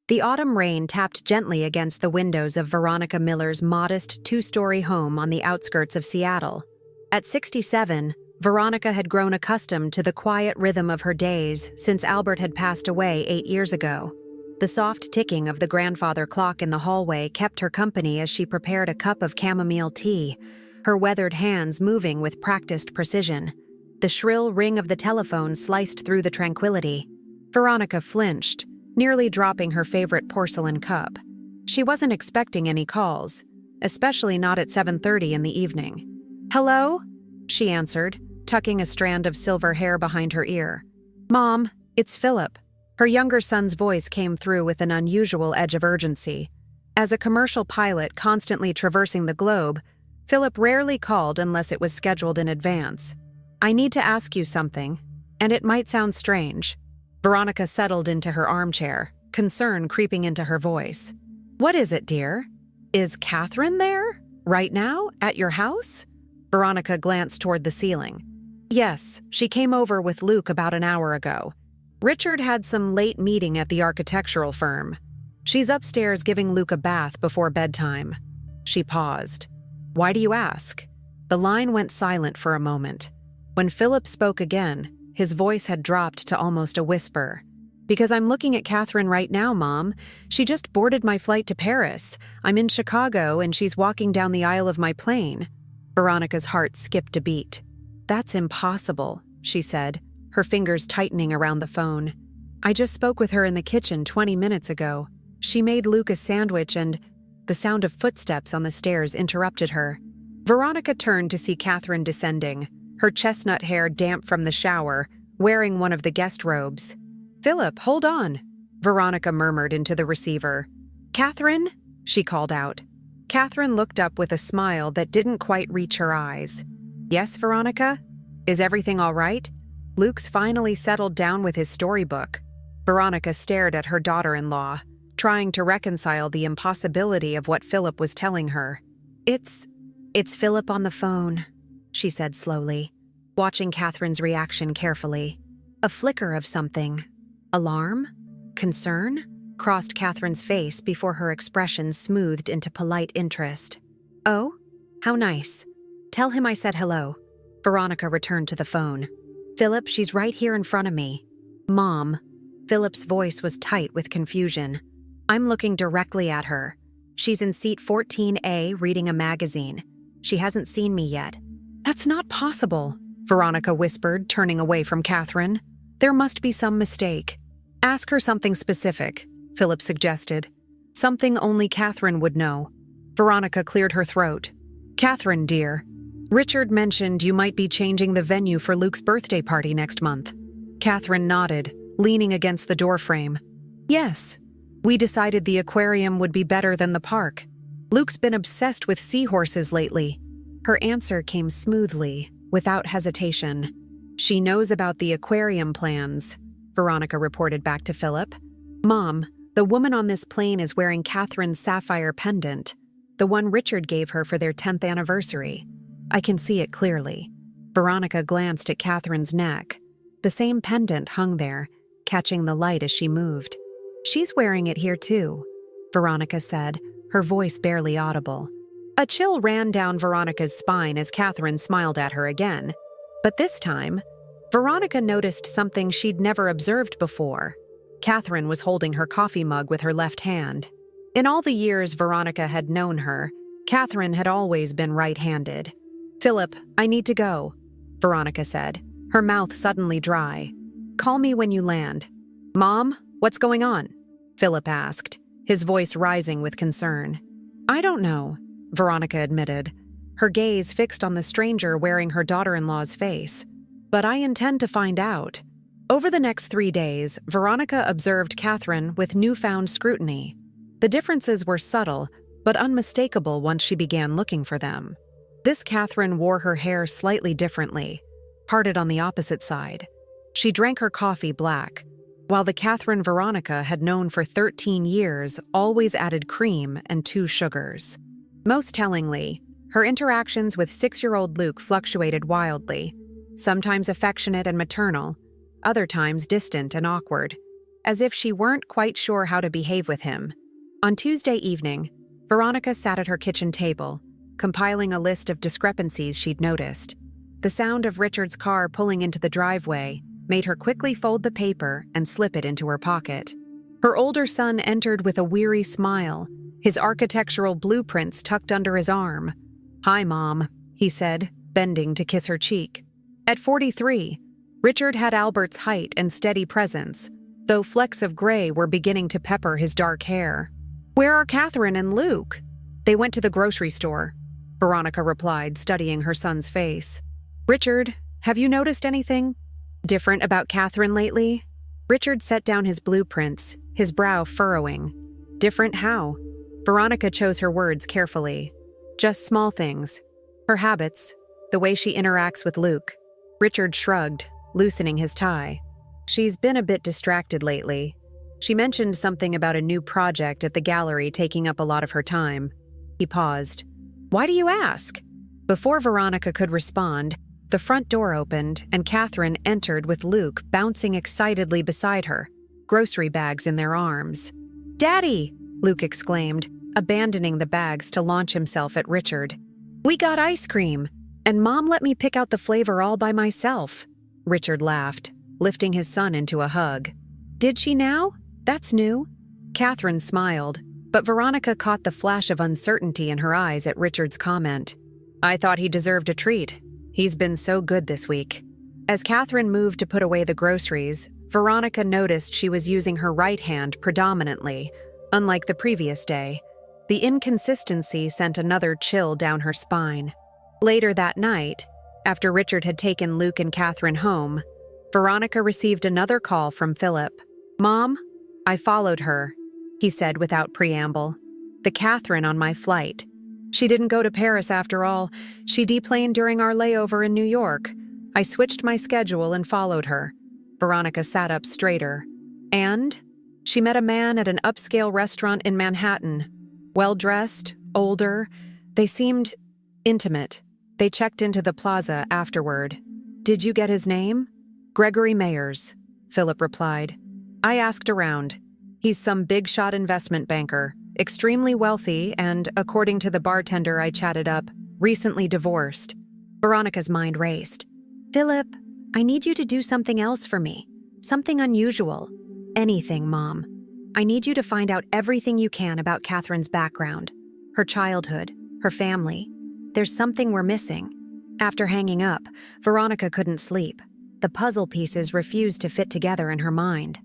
The autumn rain tapped gently against the windows of Veronica Miller's modest two-story home on the outskirts of Seattle. At 67, Veronica had grown accustomed to the quiet rhythm of her days since Albert had passed away 8 years ago. The soft ticking of the grandfather clock in the hallway kept her company as she prepared a cup of chamomile tea, her weathered hands moving with practiced precision. The shrill ring of the telephone sliced through the tranquility. Veronica flinched, nearly dropping her favorite porcelain cup. She wasn't expecting any calls, especially not at 7:30 in the evening. "Hello?" she answered, tucking a strand of silver hair behind her ear. "Mom, it's Philip." Her younger son's voice came through with an unusual edge of urgency. As a commercial pilot constantly traversing the globe, Philip rarely called unless it was scheduled in advance. "I need to ask you something, and it might sound strange." Veronica settled into her armchair, concern creeping into her voice. "What is it, dear? Is Catherine there? Right now? At your house?" Veronica glanced toward the ceiling. "Yes, she came over with Luke about an hour ago. Richard had some late meeting at the architectural firm. She's upstairs giving Luke a bath before bedtime." She paused. "Why do you ask?" The line went silent for a moment. When Philip spoke again, his voice had dropped to almost a whisper. "Because I'm looking at Catherine right now, Mom. She just boarded my flight to Paris. I'm in Chicago and she's walking down the aisle of my plane." Veronica's heart skipped a beat. "That's impossible," she said, her fingers tightening around the phone. "I just spoke with her in the kitchen 20 minutes ago. She made Luke a sandwich and—" The sound of footsteps on the stairs interrupted her. Veronica turned to see Catherine descending, her chestnut hair damp from the shower, wearing one of the guest robes. "Philip, hold on," Veronica murmured into the receiver. "Catherine?" she called out. Catherine looked up with a smile that didn't quite reach her eyes. "Yes, Veronica? Is everything all right? Luke's finally settled down with his storybook." Veronica stared at her daughter-in-law, trying to reconcile the impossibility of what Philip was telling her. It's Philip on the phone," she said slowly, watching Catherine's reaction carefully. A flicker of something. Alarm? Concern? Crossed Catherine's face before her expression smoothed into polite interest. "Oh? How nice. Tell him I said hello." Veronica returned to the phone. "Philip, she's right here in front of me." "Mom." Philip's voice was tight with confusion. "I'm looking directly at her. She's in seat 14A reading a magazine. She hasn't seen me yet." "That's not possible," Veronica whispered, turning away from Catherine. "There must be some mistake." "Ask her something specific," Philip suggested. "Something only Catherine would know." Veronica cleared her throat. "Catherine, dear, Richard mentioned you might be changing the venue for Luke's birthday party next month." Catherine nodded, leaning against the doorframe. "Yes. We decided the aquarium would be better than the park. Luke's been obsessed with seahorses lately." Her answer came smoothly, without hesitation. "She knows about the aquarium plans," Veronica reported back to Philip. "Mom, the woman on this plane is wearing Catherine's sapphire pendant, the one Richard gave her for their 10th anniversary. I can see it clearly." Veronica glanced at Catherine's neck. The same pendant hung there, catching the light as she moved. "She's wearing it here too," Veronica said, her voice barely audible. A chill ran down Veronica's spine as Catherine smiled at her again. But this time, Veronica noticed something she'd never observed before. Catherine was holding her coffee mug with her left hand. In all the years Veronica had known her, Catherine had always been right-handed. "Philip, I need to go," Veronica said, her mouth suddenly dry. "Call me when you land." "Mom, what's going on?" Philip asked, his voice rising with concern. "I don't know," Veronica admitted, her gaze fixed on the stranger wearing her daughter-in-law's face. "But I intend to find out." Over the next 3 days, Veronica observed Catherine with newfound scrutiny. The differences were subtle, but unmistakable once she began looking for them. This Catherine wore her hair slightly differently, parted on the opposite side. She drank her coffee black, while the Catherine Veronica had known for 13 years always added cream and 2 sugars. Most tellingly, her interactions with 6-year-old Luke fluctuated wildly, sometimes affectionate and maternal, other times distant and awkward. as if she weren't quite sure how to behave with him. On Tuesday evening, Veronica sat at her kitchen table, compiling a list of discrepancies she'd noticed. The sound of Richard's car pulling into the driveway made her quickly fold the paper and slip it into her pocket. Her older son entered with a weary smile, his architectural blueprints tucked under his arm. "Hi, Mom," he said, bending to kiss her cheek. At 43, Richard had Albert's height and steady presence, though flecks of gray were beginning to pepper his dark hair. "Where are Catherine and Luke?" "They went to the grocery store," Veronica replied, studying her son's face. "Richard, have you noticed anything different about Catherine lately?" Richard set down his blueprints, his brow furrowing. "Different how?" Veronica chose her words carefully. "Just small things. Her habits, the way she interacts with Luke." Richard shrugged, loosening his tie. "She's been a bit distracted lately. She mentioned something about a new project at the gallery taking up a lot of her time." He paused. "Why do you ask?" Before Veronica could respond, the front door opened and Catherine entered with Luke bouncing excitedly beside her, grocery bags in their arms. "Daddy!" Luke exclaimed, abandoning the bags to launch himself at Richard. "We got ice cream, and Mom let me pick out the flavor all by myself." Richard laughed, lifting his son into a hug. "Did she now? That's new." Catherine smiled, but Veronica caught the flash of uncertainty in her eyes at Richard's comment. "I thought he deserved a treat. He's been so good this week." As Catherine moved to put away the groceries, Veronica noticed she was using her right hand predominantly, unlike the previous day. The inconsistency sent another chill down her spine. Later that night, after Richard had taken Luke and Catherine home, Veronica received another call from Philip. "Mom, I followed her," he said without preamble. "The Catherine on my flight. She didn't go to Paris after all. She deplaned during our layover in New York. I switched my schedule and followed her." Veronica sat up straighter. "And?" "She met a man at an upscale restaurant in Manhattan. Well-dressed, older. They seemed intimate. They checked into the plaza afterward." "Did you get his name?" "Gregory Mayers," Philip replied. "I asked around. He's some big-shot investment banker, extremely wealthy and, according to the bartender I chatted up, recently divorced." Veronica's mind raced. "Philip, I need you to do something else for me. Something unusual. Anything, Mom. I need you to find out everything you can about Catherine's background, her childhood, her family. There's something we're missing." After hanging up, Veronica couldn't sleep. The puzzle pieces refused to fit together in her mind.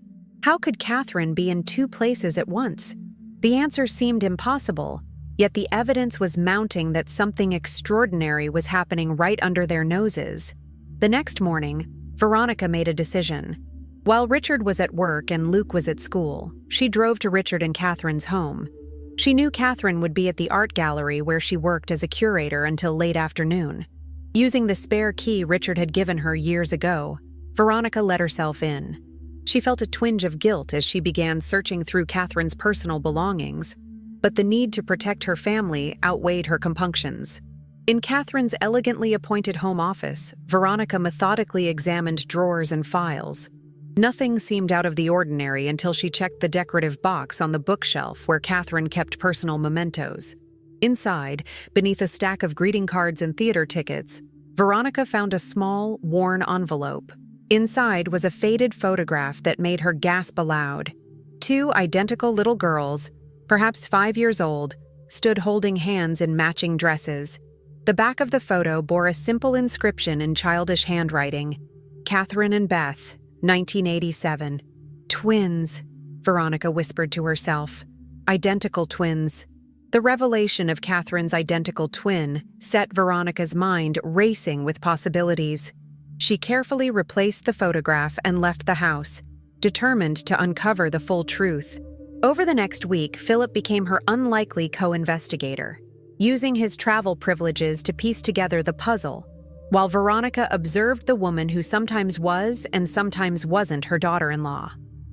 How could Catherine be in two places at once? The answer seemed impossible, yet the evidence was mounting that something extraordinary was happening right under their noses. The next morning, Veronica made a decision. While Richard was at work and Luke was at school, she drove to Richard and Catherine's home. She knew Catherine would be at the art gallery where she worked as a curator until late afternoon. Using the spare key Richard had given her years ago, Veronica let herself in. She felt a twinge of guilt as she began searching through Catherine's personal belongings, but the need to protect her family outweighed her compunctions. In Catherine's elegantly appointed home office, Veronica methodically examined drawers and files. Nothing seemed out of the ordinary until she checked the decorative box on the bookshelf where Catherine kept personal mementos. Inside, beneath a stack of greeting cards and theater tickets, Veronica found a small, worn envelope. Inside was a faded photograph that made her gasp aloud. Two identical little girls, perhaps 5 years old, stood holding hands in matching dresses. The back of the photo bore a simple inscription in childish handwriting: "Catherine and Beth, 1987. "Twins," Veronica whispered to herself. "Identical twins." The revelation of Catherine's identical twin set Veronica's mind racing with possibilities. She carefully replaced the photograph and left the house, determined to uncover the full truth. Over the next week, Philip became her unlikely co-investigator, using his travel privileges to piece together the puzzle, while Veronica observed the woman who sometimes was and sometimes wasn't her daughter-in-law.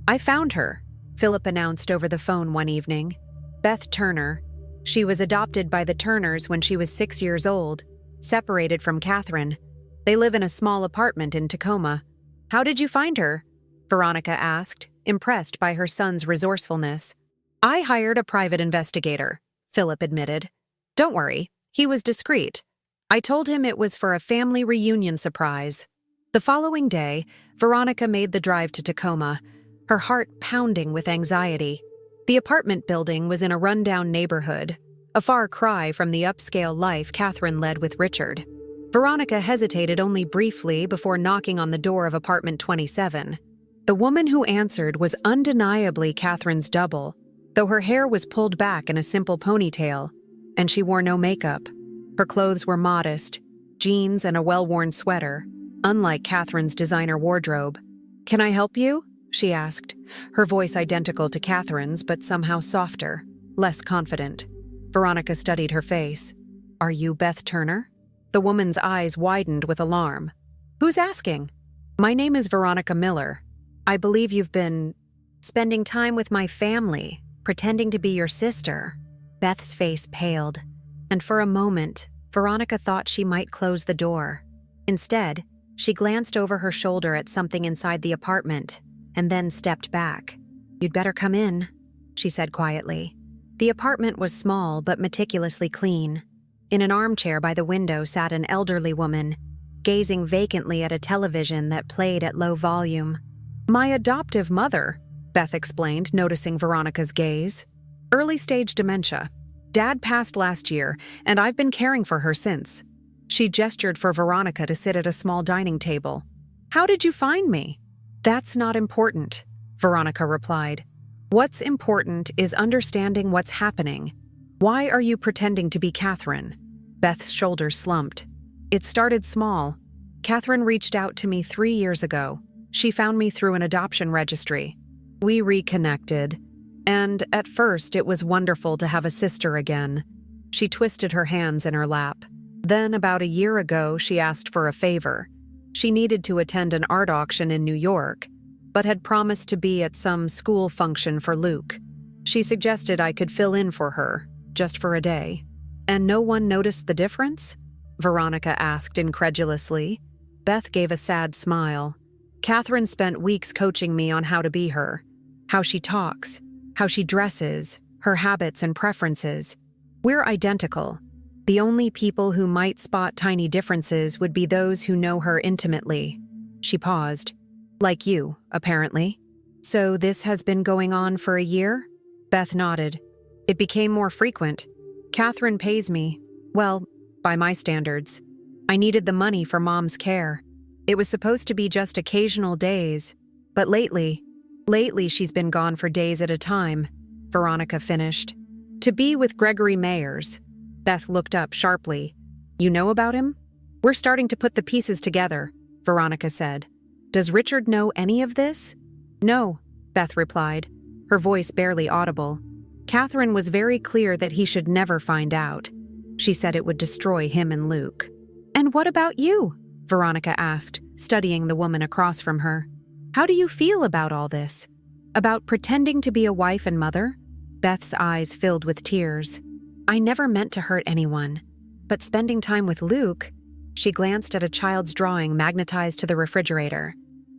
"I found her," Philip announced over the phone one evening. "Beth Turner. She was adopted by the Turners when she was 6 years old, separated from Catherine. They live in a small apartment in Tacoma." "How did you find her?" Veronica asked, impressed by her son's resourcefulness. "I hired a private investigator," Philip admitted. "Don't worry, he was discreet. I told him it was for a family reunion surprise." The following day, Veronica made the drive to Tacoma, her heart pounding with anxiety. The apartment building was in a rundown neighborhood, a far cry from the upscale life Catherine led with Richard. Veronica hesitated only briefly before knocking on the door of apartment 27. The woman who answered was undeniably Catherine's double, though her hair was pulled back in a simple ponytail, and she wore no makeup. Her clothes were modest, jeans and a well-worn sweater, unlike Catherine's designer wardrobe. "Can I help you?" she asked, her voice identical to Catherine's but somehow softer, less confident. Veronica studied her face. "Are you Beth Turner?" The woman's eyes widened with alarm. "Who's asking?" "My name is Veronica Miller. I believe you've been spending time with my family, pretending to be your sister." Beth's face paled, and for a moment, Veronica thought she might close the door. Instead, she glanced over her shoulder at something inside the apartment, and then stepped back. "You'd better come in," she said quietly. The apartment was small but meticulously clean. In an armchair by the window sat an elderly woman, gazing vacantly at a television that played at low volume. "My adoptive mother," Beth explained, noticing Veronica's gaze. "Early-stage dementia. Dad passed last year, and I've been caring for her since." She gestured for Veronica to sit at a small dining table. "How did you find me?" "That's not important," Veronica replied. "What's important is understanding what's happening. Why are you pretending to be Catherine?" Beth's shoulders slumped. "It started small. Catherine reached out to me 3 years ago. She found me through an adoption registry. We reconnected, and at first it was wonderful to have a sister again." She twisted her hands in her lap. "Then about a year ago, she asked for a favor. She needed to attend an art auction in New York, but had promised to be at some school function for Luke. She suggested I could fill in for her, just for a day." "And no one noticed the difference?" Veronica asked incredulously. Beth gave a sad smile. "Catherine spent weeks coaching me on how to be her, how she talks, how she dresses, her habits and preferences. We're identical. The only people who might spot tiny differences would be those who know her intimately." She paused. "Like you, apparently. So this has been going on for a year?" Beth nodded. "It became more frequent. Catherine pays me, well, by my standards. I needed the money for Mom's care. It was supposed to be just occasional days, but lately she's been gone for days at a time," Veronica finished. "To be with Gregory Mayers." Beth looked up sharply. "You know about him?" "We're starting to put the pieces together," Veronica said. "Does Richard know any of this?" "No," Beth replied, her voice barely audible. "Catherine was very clear that he should never find out. She said it would destroy him and Luke." "And what about you?" Veronica asked, studying the woman across from her. "How do you feel about all this? About pretending to be a wife and mother?" Beth's eyes filled with tears. "I never meant to hurt anyone. But spending time with Luke," she glanced at a child's drawing magnetized to the refrigerator.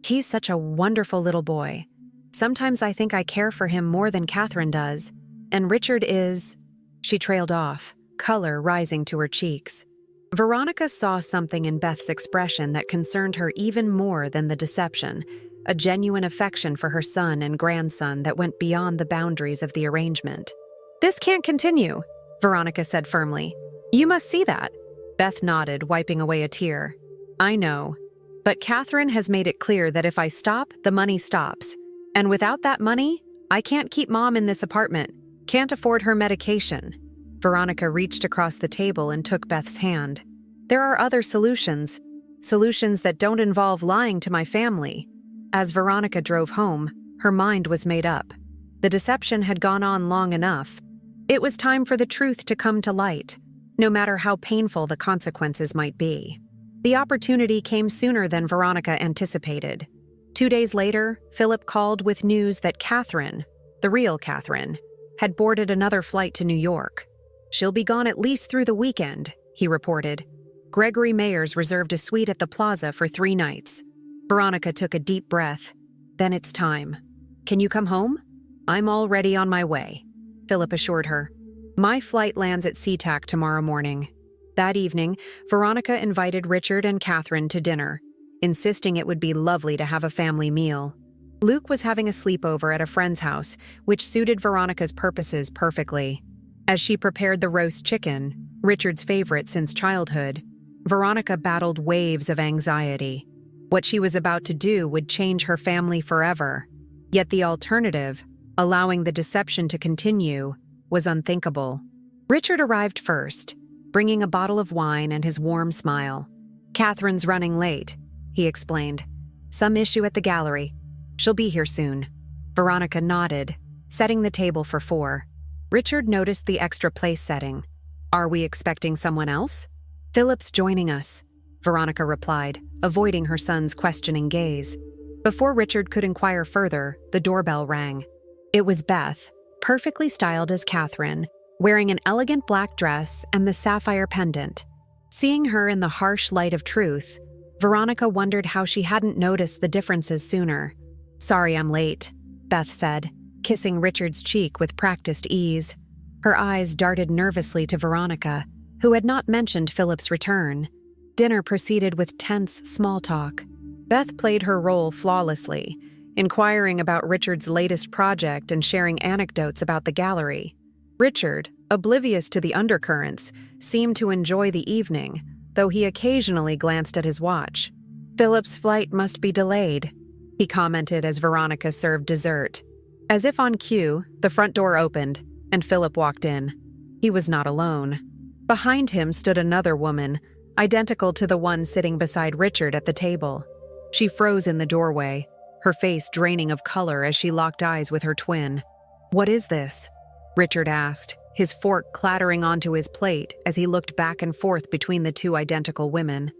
"He's such a wonderful little boy. Sometimes I think I care for him more than Catherine does. And Richard is—" She trailed off, color rising to her cheeks. Veronica saw something in Beth's expression that concerned her even more than the deception, a genuine affection for her son and grandson that went beyond the boundaries of the arrangement. "This can't continue," Veronica said firmly. "You must see that." Beth nodded, wiping away a tear. "I know. But Catherine has made it clear that if I stop, the money stops. And without that money, I can't keep Mom in this apartment, can't afford her medication." Veronica reached across the table and took Beth's hand. "There are other solutions that don't involve lying to my family." As Veronica drove home, her mind was made up. The deception had gone on long enough. It was time for the truth to come to light, no matter how painful the consequences might be. The opportunity came sooner than Veronica anticipated. 2 days later, Philip called with news that Catherine, the real Catherine, had boarded another flight to New York. "She'll be gone at least through the weekend," he reported. Gregory Mayers reserved a suite at the Plaza for 3 nights. Veronica took a deep breath. Then it's time. Can you come home? I'm already on my way, Philip assured her. My flight lands at SeaTac tomorrow morning. That evening, Veronica invited Richard and Catherine to dinner, insisting it would be lovely to have a family meal. Luke was having a sleepover at a friend's house, which suited Veronica's purposes perfectly. As she prepared the roast chicken, Richard's favorite since childhood, Veronica battled waves of anxiety. What she was about to do would change her family forever. Yet the alternative, allowing the deception to continue, was unthinkable. Richard arrived first, bringing a bottle of wine and his warm smile. "Catherine's running late," he explained. "Some issue at the gallery. She'll be here soon." Veronica nodded, setting the table for 4. Richard noticed the extra place setting. "Are we expecting someone else?" "Philip's joining us," Veronica replied, avoiding her son's questioning gaze. Before Richard could inquire further, the doorbell rang. It was Beth, perfectly styled as Catherine, wearing an elegant black dress and the sapphire pendant. Seeing her in the harsh light of truth, Veronica wondered how she hadn't noticed the differences sooner. "Sorry I'm late," Beth said, kissing Richard's cheek with practiced ease. Her eyes darted nervously to Veronica, who had not mentioned Philip's return. Dinner proceeded with tense small talk. Beth played her role flawlessly, inquiring about Richard's latest project and sharing anecdotes about the gallery. Richard, oblivious to the undercurrents, seemed to enjoy the evening, though he occasionally glanced at his watch. "Philip's flight must be delayed," he commented as Veronica served dessert. As if on cue, the front door opened, and Philip walked in. He was not alone. Behind him stood another woman, identical to the one sitting beside Richard at the table. She froze in the doorway, her face draining of color as she locked eyes with her twin. "What is this?" Richard asked, his fork clattering onto his plate as he looked back and forth between the two identical women.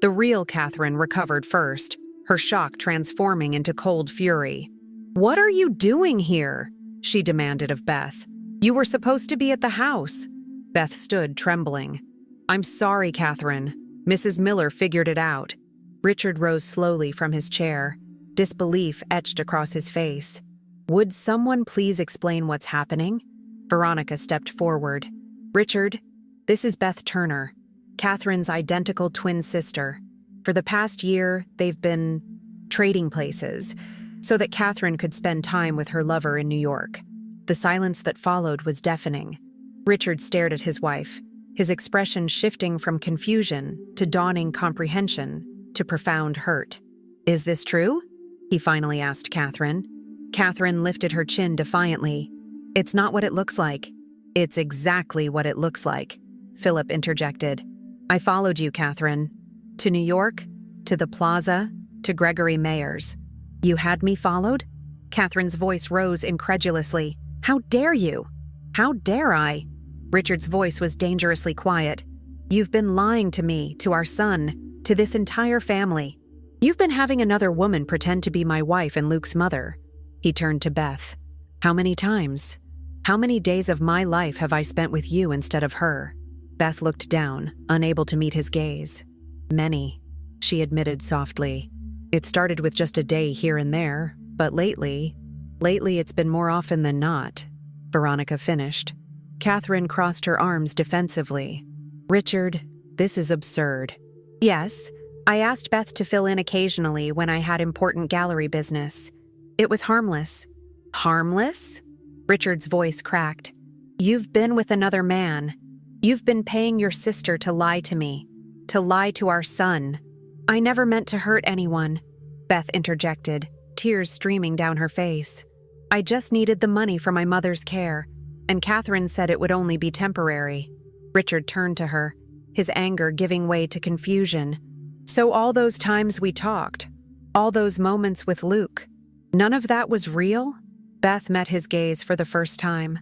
The real Catherine recovered first, her shock transforming into cold fury. "What are you doing here?" she demanded of Beth. "You were supposed to be at the house." Beth stood, trembling. "I'm sorry, Catherine. Mrs. Miller figured it out." Richard rose slowly from his chair, disbelief etched across his face. "Would someone please explain what's happening?" Veronica stepped forward. "Richard, this is Beth Turner, Catherine's identical twin sister. For the past year, they've been trading places so that Catherine could spend time with her lover in New York." The silence that followed was deafening. Richard stared at his wife, his expression shifting from confusion to dawning comprehension to profound hurt. "Is this true?" he finally asked Catherine. Catherine lifted her chin defiantly. "It's not what it looks like." "It's exactly what it looks like," Philip interjected. "I followed you, Catherine. To New York, to the plaza, to Gregory Mayer's." "You had me followed?" Catherine's voice rose incredulously. "How dare you?" "How dare I?" Richard's voice was dangerously quiet. "You've been lying to me, to our son, to this entire family. You've been having another woman pretend to be my wife and Luke's mother." He turned to Beth. "How many times? How many days of my life have I spent with you instead of her?" Beth looked down, unable to meet his gaze. "Many," she admitted softly. "It started with just a day here and there, but lately it's been more often than not," Veronica finished. Catherine crossed her arms defensively. "Richard, this is absurd." "Yes, I asked Beth to fill in occasionally when I had important gallery business. It was harmless." "Harmless?" Richard's voice cracked. "You've been with another man. You've been paying your sister to lie to me, to lie to our son." "I never meant to hurt anyone," Beth interjected, tears streaming down her face. "I just needed the money for my mother's care, and Catherine said it would only be temporary." Richard turned to her, his anger giving way to confusion. "So all those times we talked, all those moments with Luke, none of that was real?" Beth met his gaze for the first time.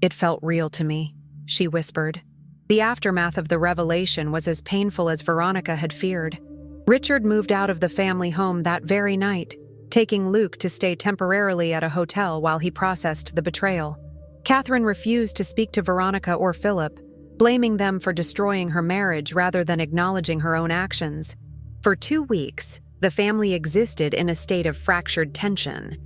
"It felt real to me," she whispered. The aftermath of the revelation was as painful as Veronica had feared. Richard moved out of the family home that very night, taking Luke to stay temporarily at a hotel while he processed the betrayal. Catherine refused to speak to Veronica or Philip, blaming them for destroying her marriage rather than acknowledging her own actions. For 2 weeks, the family existed in a state of fractured tension.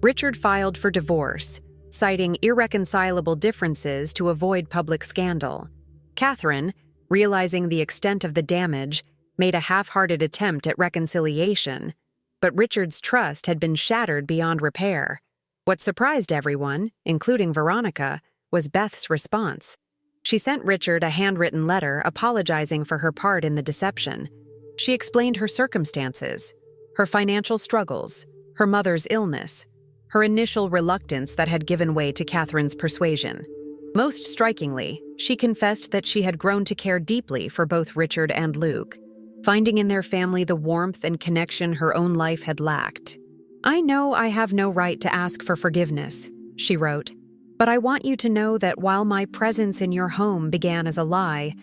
Richard filed for divorce, citing irreconcilable differences to avoid public scandal. Catherine, realizing the extent of the damage, made a half-hearted attempt at reconciliation, but Richard's trust had been shattered beyond repair. What surprised everyone, including Veronica, was Beth's response. She sent Richard a handwritten letter apologizing for her part in the deception. She explained her circumstances, her financial struggles, her mother's illness, her initial reluctance that had given way to Catherine's persuasion. Most strikingly, she confessed that she had grown to care deeply for both Richard and Luke, finding in their family the warmth and connection her own life had lacked. "I know I have no right to ask for forgiveness," she wrote, "but I want you to know that while my presence in your home began as a lie,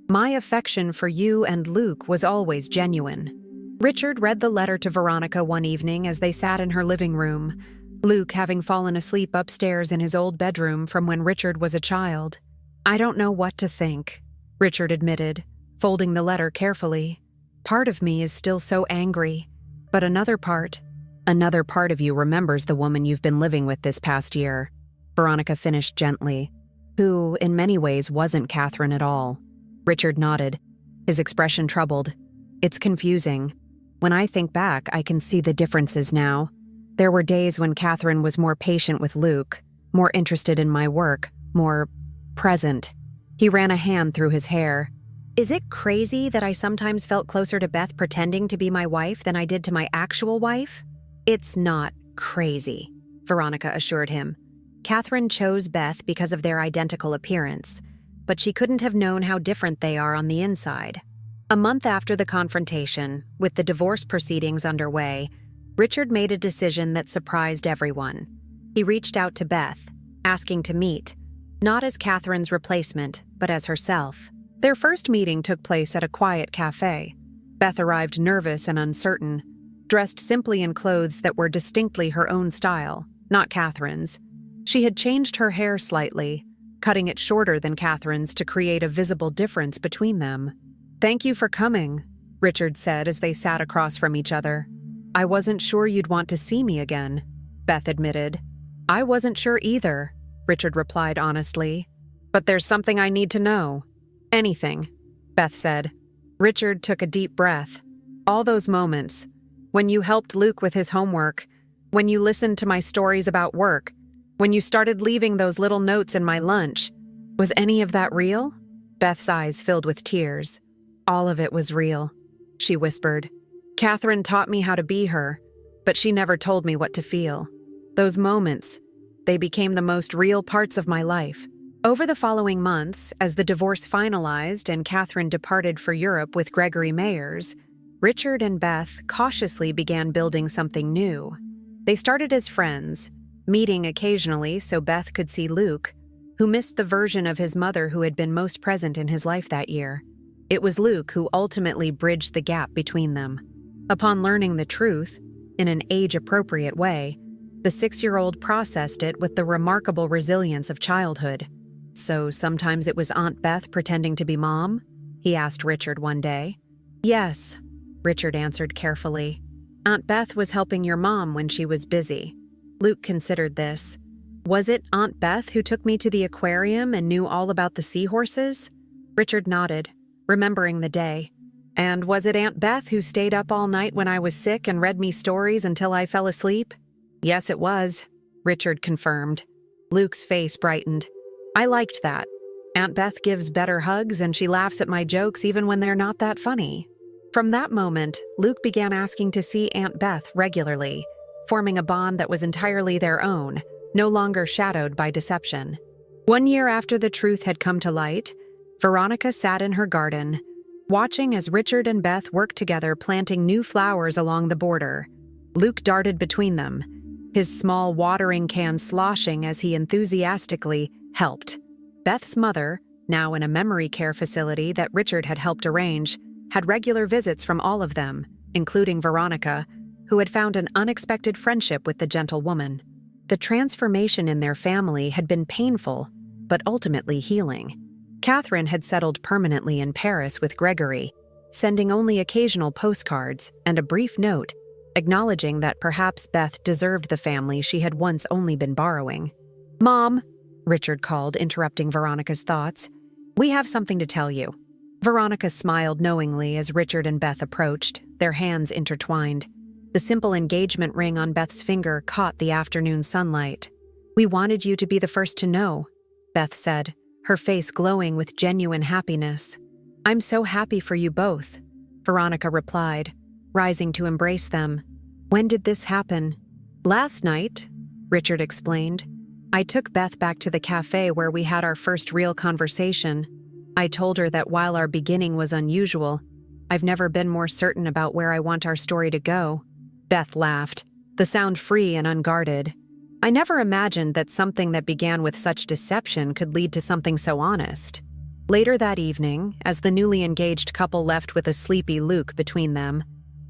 my affection for you and Luke was always genuine." Richard read the letter to Veronica one evening as they sat in her living room, Luke having fallen asleep upstairs in his old bedroom from when Richard was a child. "I don't know what to think," Richard admitted, folding the letter carefully. "Part of me is still so angry, but another part of you remembers the woman you've been living with this past year," Veronica finished gently, "who, in many ways, wasn't Catherine at all." Richard nodded, his expression troubled. "It's confusing. When I think back, I can see the differences now. There were days when Catherine was more patient with Luke, more interested in my work, more present." He ran a hand through his hair. "Is it crazy that I sometimes felt closer to Beth pretending to be my wife than I did to my actual wife?" "It's not crazy," Veronica assured him. "Catherine chose Beth because of their identical appearance, but she couldn't have known how different they are on the inside." A month after the confrontation, with the divorce proceedings underway, Richard made a decision that surprised everyone. He reached out to Beth, asking to meet, not as Catherine's replacement, but as herself. Their first meeting took place at a quiet cafe. Beth arrived nervous and uncertain, dressed simply in clothes that were distinctly her own style, not Catherine's. She had changed her hair slightly, cutting it shorter than Catherine's to create a visible difference between them. "Thank you for coming," Richard said as they sat across from each other. "I wasn't sure you'd want to see me again," Beth admitted. "I wasn't sure either," Richard replied honestly. "But there's something I need to know." "Anything," Beth said. Richard took a deep breath. "All those moments, when you helped Luke with his homework, when you listened to my stories about work, when you started leaving those little notes in my lunch, was any of that real?" Beth's eyes filled with tears. "All of it was real," she whispered. "Catherine taught me how to be her, but she never told me what to feel. Those moments, they became the most real parts of my life." Over the following months, as the divorce finalized and Catherine departed for Europe with Gregory Mayers, Richard and Beth cautiously began building something new. They started as friends, meeting occasionally so Beth could see Luke, who missed the version of his mother who had been most present in his life that year. It was Luke who ultimately bridged the gap between them. Upon learning the truth, in an age-appropriate way, the 6-year-old processed it with the remarkable resilience of childhood. "So sometimes it was Aunt Beth pretending to be Mom?" he asked Richard one day. "Yes," Richard answered carefully. "Aunt Beth was helping your mom when she was busy." Luke considered this. "Was it Aunt Beth who took me to the aquarium and knew all about the seahorses?" Richard nodded, remembering the day. "And was it Aunt Beth who stayed up all night when I was sick and read me stories until I fell asleep?" "Yes, it was," Richard confirmed. Luke's face brightened. "I liked that. Aunt Beth gives better hugs and she laughs at my jokes even when they're not that funny." From that moment, Luke began asking to see Aunt Beth regularly, forming a bond that was entirely their own, no longer shadowed by deception. 1 year after the truth had come to light, Veronica sat in her garden, watching as Richard and Beth worked together planting new flowers along the border. Luke darted between them, his small watering can sloshing as he enthusiastically helped. Beth's mother, now in a memory care facility that Richard had helped arrange, had regular visits from all of them, including Veronica, who had found an unexpected friendship with the gentle woman. The transformation in their family had been painful, but ultimately healing. Catherine had settled permanently in Paris with Gregory, sending only occasional postcards and a brief note acknowledging that perhaps Beth deserved the family she had once only been borrowing. "Mom," Richard called, interrupting Veronica's thoughts. "We have something to tell you." Veronica smiled knowingly as Richard and Beth approached, their hands intertwined. The simple engagement ring on Beth's finger caught the afternoon sunlight. "We wanted you to be the first to know," Beth said, her face glowing with genuine happiness. "I'm so happy for you both," Veronica replied, rising to embrace them. "When did this happen?" "Last night," Richard explained. "I took Beth back to the cafe where we had our first real conversation. I told her that while our beginning was unusual, I've never been more certain about where I want our story to go." Beth laughed, the sound free and unguarded. "I never imagined that something that began with such deception could lead to something so honest." Later that evening, as the newly engaged couple left with a sleepy Luke between them,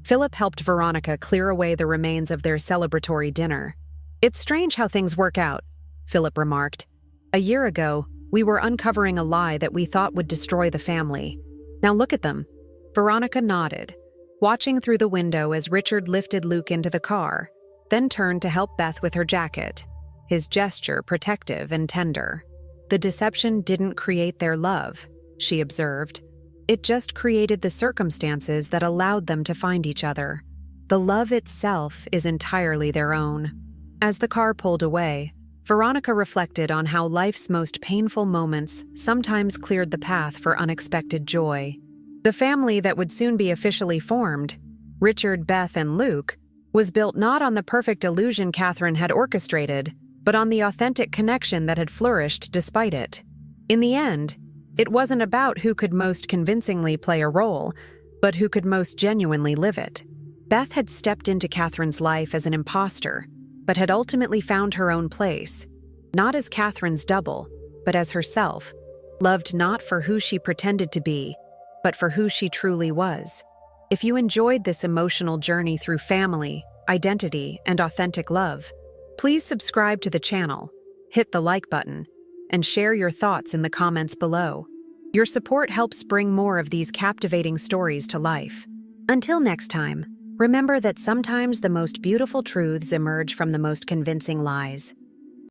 Philip helped Veronica clear away the remains of their celebratory dinner. "It's strange how things work out," Philip remarked. "A year ago, we were uncovering a lie that we thought would destroy the family. Now look at them." Veronica nodded, watching through the window as Richard lifted Luke into the car, then turned to help Beth with her jacket, his gesture protective and tender. "The deception didn't create their love," she observed. "It just created the circumstances that allowed them to find each other. The love itself is entirely their own." As the car pulled away, Veronica reflected on how life's most painful moments sometimes cleared the path for unexpected joy. The family that would soon be officially formed, Richard, Beth, and Luke, was built not on the perfect illusion Catherine had orchestrated, but on the authentic connection that had flourished despite it. In the end, it wasn't about who could most convincingly play a role, but who could most genuinely live it. Beth had stepped into Catherine's life as an imposter, but had ultimately found her own place, not as Catherine's double, but as herself, loved not for who she pretended to be, but for who she truly was. If you enjoyed this emotional journey through family, identity, and authentic love, please subscribe to the channel, hit the like button, and share your thoughts in the comments below. Your support helps bring more of these captivating stories to life. Until next time, remember that sometimes the most beautiful truths emerge from the most convincing lies.